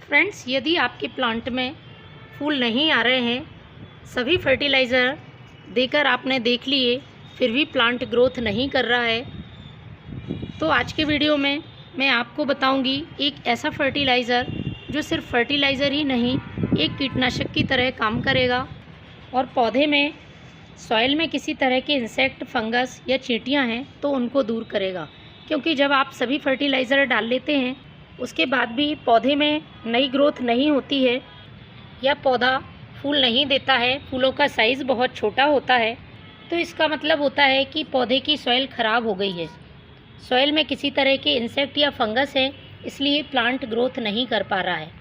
Friends, यदि आपके plant में फूल नहीं आ रहे हैं, सभी फर्टिलाइज़र देकर आपने देख लिए, फिर भी प्लांट ग्रोथ नहीं कर रहा है, तो आज के वीडियो में मैं आपको बताऊंगी एक ऐसा फर्टिलाइज़र जो सिर्फ फर्टिलाइज़र ही नहीं, एक कीटनाशक की तरह काम करेगा और पौधे में सॉइल में किसी तरह के इंसेक्ट, फंगस या चींटियां हैं तो उनको दूर करेगा। क्योंकि जब आप सभी फर्टिलाइज़र डाल लेते हैं, उसके बाद भी पौधे में नई ग्रोथ नहीं होती है या पौधा फूल नहीं देता है, फूलों का साइज़ बहुत छोटा होता है, तो इसका मतलब होता है कि पौधे की सॉइल ख़राब हो गई है। सॉइल में किसी तरह के इंसेक्ट या फंगस है, इसलिए प्लांट ग्रोथ नहीं कर पा रहा है।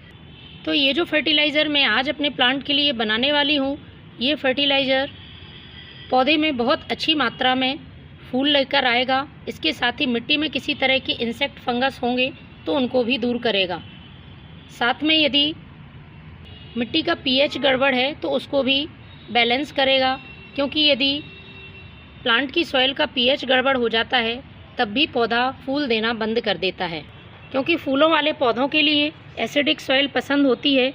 तो ये जो फर्टिलाइज़र मैं आज अपने प्लांट के लिए बनाने वाली हूँ, ये फर्टिलाइज़र पौधे में बहुत अच्छी मात्रा में फूल लेकर आएगा। इसके साथ ही मिट्टी में किसी तरह के इंसेक्ट, फंगस होंगे तो उनको भी दूर करेगा। साथ में यदि मिट्टी का पीएच गड़बड़ है तो उसको भी बैलेंस करेगा, क्योंकि यदि प्लांट की सॉइल का पीएच गड़बड़ हो जाता है तब भी पौधा फूल देना बंद कर देता है। क्योंकि फूलों वाले पौधों के लिए एसिडिक सॉइल पसंद होती है,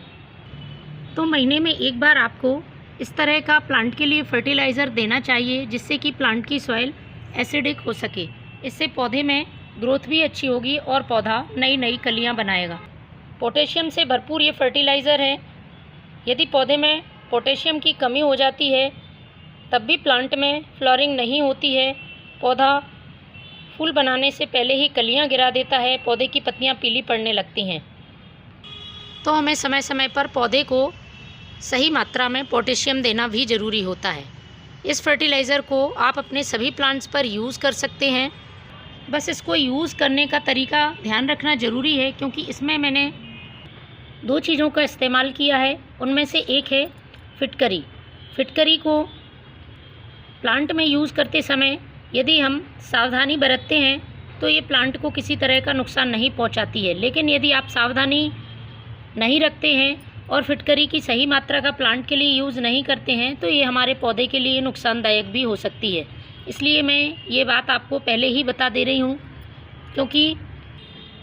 तो महीने में एक बार आपको इस तरह का प्लांट के लिए फर्टिलाइज़र देना चाहिए, जिससे कि प्लांट की सॉइल एसिडिक हो सके। इससे पौधे में ग्रोथ भी अच्छी होगी और पौधा नई नई कलियां बनाएगा। पोटेशियम से भरपूर ये फर्टिलाइज़र है। यदि पौधे में पोटेशियम की कमी हो जाती है तब भी प्लांट में फ्लावरिंग नहीं होती है, पौधा फूल बनाने से पहले ही कलियां गिरा देता है, पौधे की पत्तियां पीली पड़ने लगती हैं। तो हमें समय समय पर पौधे को सही मात्रा में पोटेशियम देना भी ज़रूरी होता है। इस फर्टिलाइज़र को आप अपने सभी प्लांट्स पर यूज़ कर सकते हैं। बस इसको यूज़ करने का तरीका ध्यान रखना ज़रूरी है, क्योंकि इसमें मैंने 2 चीज़ों का इस्तेमाल किया है। उनमें से एक है फिटकरी। फिटकरी को प्लांट में यूज़ करते समय यदि हम सावधानी बरतते हैं तो ये प्लांट को किसी तरह का नुकसान नहीं पहुंचाती है। लेकिन यदि आप सावधानी नहीं रखते हैं और फिटकरी की सही मात्रा का प्लांट के लिए यूज़ नहीं करते हैं तो ये हमारे पौधे के लिए नुकसानदायक भी हो सकती है। इसलिए मैं ये बात आपको पहले ही बता दे रही हूँ, क्योंकि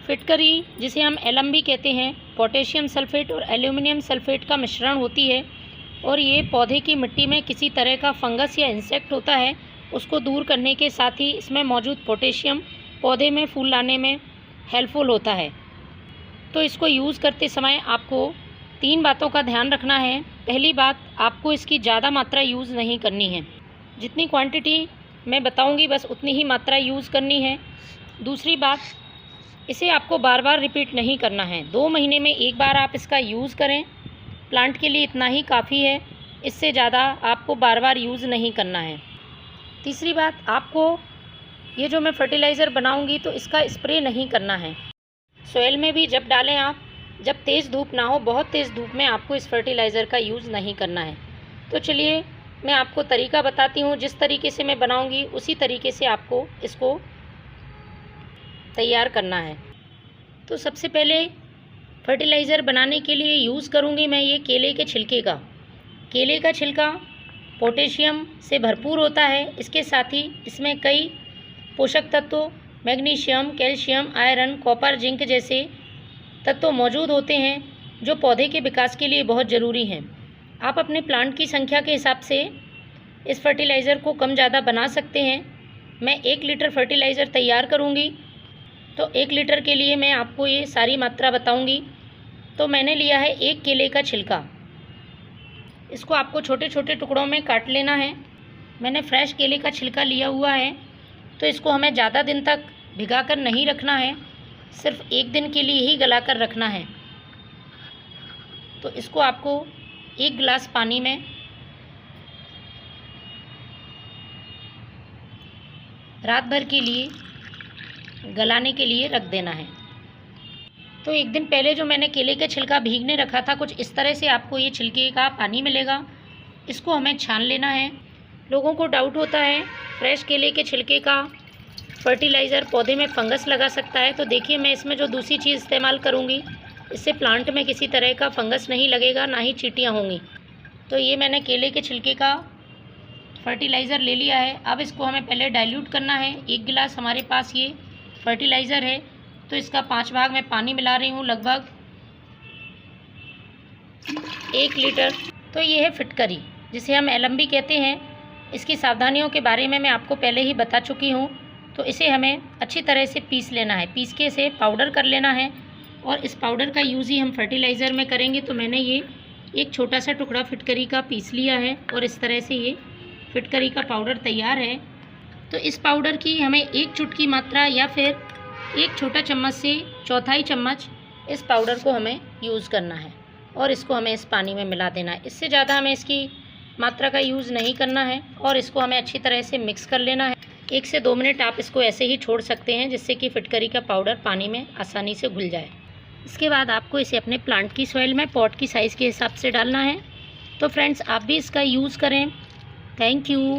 फिटकरी, जिसे हम एलएम भी कहते हैं, पोटेशियम सल्फेट और एल्यूमिनियम सल्फेट का मिश्रण होती है और ये पौधे की मिट्टी में किसी तरह का फंगस या इंसेक्ट होता है उसको दूर करने के साथ ही इसमें मौजूद पोटेशियम पौधे में फूल लाने में हेल्पफुल होता है। तो इसको यूज़ करते समय आपको 3 बातों का ध्यान रखना है। पहली बात, आपको इसकी ज़्यादा मात्रा यूज़ नहीं करनी है। जितनी क्वांटिटी मैं बताऊंगी बस उतनी ही मात्रा यूज़ करनी है। दूसरी बात, इसे आपको बार बार रिपीट नहीं करना है। 2 महीने में एक बार आप इसका यूज़ करें, प्लांट के लिए इतना ही काफ़ी है। इससे ज़्यादा आपको बार बार यूज़ नहीं करना है। तीसरी बात, आपको ये जो मैं फर्टिलाइज़र बनाऊंगी तो इसका स्प्रे नहीं करना है। सॉइल में भी जब डालें आप, जब तेज़ धूप ना हो, बहुत तेज़ धूप में आपको इस फर्टिलाइज़र का यूज़ नहीं करना है। तो चलिए मैं आपको तरीका बताती हूँ। जिस तरीके से मैं बनाऊंगी उसी तरीके से आपको इसको तैयार करना है। तो सबसे पहले फर्टिलाइज़र बनाने के लिए यूज़ करूँगी मैं ये केले के छिलके का। केले का छिलका पोटेशियम से भरपूर होता है। इसके साथ ही इसमें कई पोषक तत्व, magnesium, calcium, iron, copper, zinc जैसे तत्व मौजूद होते हैं जो पौधे के विकास के लिए बहुत ज़रूरी हैं। आप अपने प्लांट की संख्या के हिसाब से इस फर्टिलाइज़र को कम ज़्यादा बना सकते हैं। मैं 1 लीटर फर्टिलाइज़र तैयार करूँगी, तो 1 लीटर के लिए मैं आपको ये सारी मात्रा बताऊँगी। तो मैंने लिया है 1 केले का छिलका। इसको आपको छोटे छोटे टुकड़ों में काट लेना है। मैंने फ्रेश केले का छिलका लिया हुआ है, तो इसको हमें ज़्यादा दिन तक भिगा कर नहीं रखना है, सिर्फ 1 दिन के लिए ही गला कर रखना है। तो इसको आपको 1 गिलास पानी में रात भर के लिए गलाने के लिए रख देना है। तो 1 दिन पहले जो मैंने केले का छिलका भीगने रखा था, कुछ इस तरह से आपको ये छिलके का पानी मिलेगा। इसको हमें छान लेना है। लोगों को डाउट होता है फ्रेश केले के छिलके का फर्टिलाइज़र पौधे में फंगस लगा सकता है। तो देखिए, मैं इसमें जो दूसरी चीज़ इस्तेमाल करूँगी, इससे प्लांट में किसी तरह का फंगस नहीं लगेगा, ना ही चींटियाँ होंगी। तो ये मैंने केले के छिलके का फर्टिलाइज़र ले लिया है। अब इसको हमें पहले डाइल्यूट करना है। 1 गिलास हमारे पास ये फर्टिलाइज़र है, तो इसका 5 भाग मैं पानी मिला रही हूँ लगभग। 1 लीटर। तो ये है फिटकरी, जिसे हम एलएमबी कहते हैं। इसकी सावधानियों के बारे में मैं आपको पहले ही बता चुकी हूँ। तो इसे हमें अच्छी तरह से पीस लेना है, पीस के इसे पाउडर कर लेना है। और इस पाउडर का यूज़ ही हम फर्टिलाइज़र में करेंगे। तो मैंने ये एक छोटा सा टुकड़ा फिटकरी का पीस लिया है और इस तरह से ये फिटकरी का पाउडर तैयार है। तो इस पाउडर की हमें 1 चुटकी मात्रा या फिर 1 छोटा चम्मच से 1/4 चम्मच इस पाउडर को हमें यूज़ करना है और इसको हमें इस पानी में मिला देना है। इससे ज़्यादा हमें इसकी मात्रा का यूज़ नहीं करना है और इसको हमें अच्छी तरह से मिक्स कर लेना है। 1 से 2 मिनट आप इसको ऐसे ही छोड़ सकते हैं, जिससे कि फिटकरी का पाउडर पानी में आसानी से घुल जाए। इसके बाद आपको इसे अपने प्लांट की सॉइल में पॉट की साइज़ के हिसाब से डालना है। तो फ्रेंड्स, आप भी इसका यूज़ करें। Thank you.